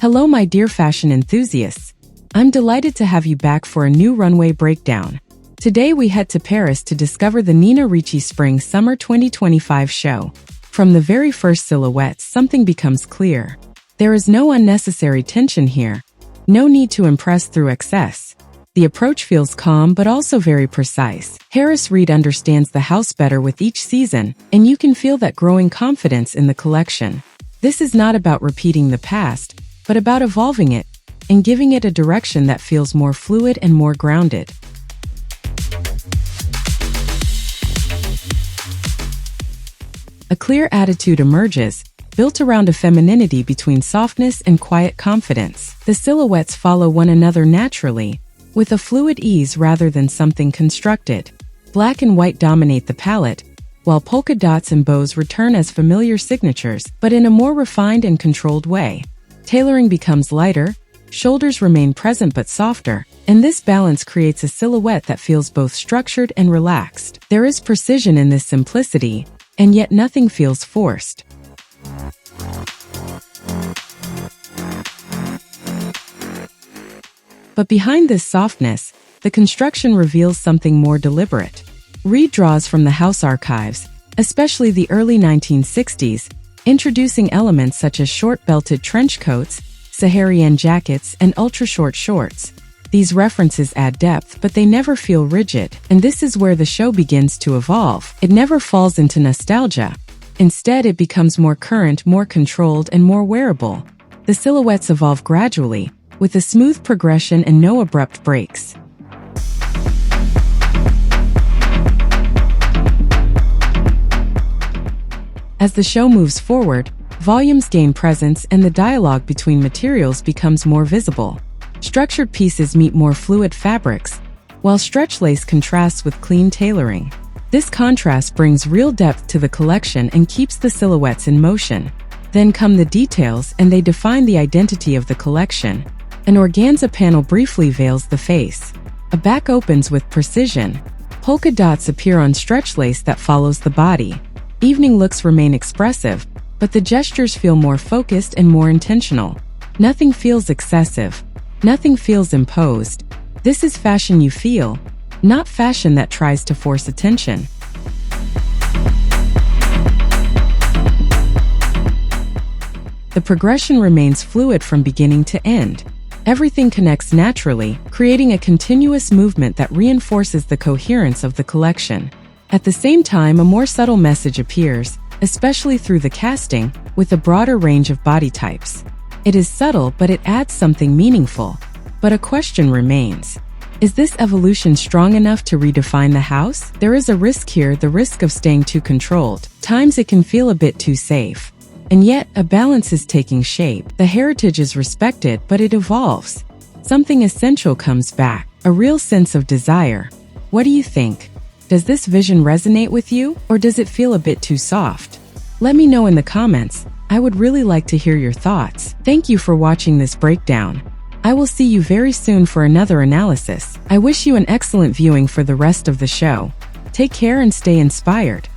Hello my dear fashion enthusiasts. I'm delighted to have you back for a new runway breakdown. Today we head to Paris to discover the Ricci Spring Summer 2025 show. From the very first silhouettes, something becomes clear. There is no unnecessary tension here. No need to impress through excess. The approach feels calm but also very precise. Harris Reed understands the house better with each season, and you can feel that growing confidence in the collection. This is not about repeating the past, but about evolving it and giving it a direction that feels more fluid and more grounded. A clear attitude emerges, built around a femininity between softness and quiet confidence. The silhouettes follow one another naturally, with a fluid ease rather than something constructed. Black and white dominate the palette, while polka dots and bows return as familiar signatures, but in a more refined and controlled way. Tailoring becomes lighter, shoulders remain present but softer, and this balance creates a silhouette that feels both structured and relaxed. There is precision in this simplicity, and yet nothing feels forced. But behind this softness, the construction reveals something more deliberate. Reed draws from the house archives, especially the early 1960s, introducing elements such as short-belted trench coats, Saharian jackets, and ultra-short shorts. These references add depth, but they never feel rigid, and this is where the show begins to evolve. It never falls into nostalgia. Instead, it becomes more current, more controlled, and more wearable. The silhouettes evolve gradually, with a smooth progression and no abrupt breaks. As the show moves forward, volumes gain presence and the dialogue between materials becomes more visible. Structured pieces meet more fluid fabrics, while stretch lace contrasts with clean tailoring. This contrast brings real depth to the collection and keeps the silhouettes in motion. Then come the details, and they define the identity of the collection. An organza panel briefly veils the face. A back opens with precision. Polka dots appear on stretch lace that follows the body. Evening looks remain expressive, but the gestures feel more focused and more intentional. Nothing feels excessive. Nothing feels imposed. This is fashion you feel, not fashion that tries to force attention. The progression remains fluid from beginning to end. Everything connects naturally, creating a continuous movement that reinforces the coherence of the collection. At the same time, a more subtle message appears, especially through the casting, with a broader range of body types. It is subtle, but it adds something meaningful. But a question remains. Is this evolution strong enough to redefine the house? There is a risk here, the risk of staying too controlled. Times it can feel a bit too safe. And yet, a balance is taking shape. The heritage is respected, but it evolves. Something essential comes back, a real sense of desire. What do you think? Does this vision resonate with you, or does it feel a bit too soft? Let me know in the comments. I would really like to hear your thoughts. Thank you for watching this breakdown. I will see you very soon for another analysis. I wish you an excellent viewing for the rest of the show. Take care and stay inspired.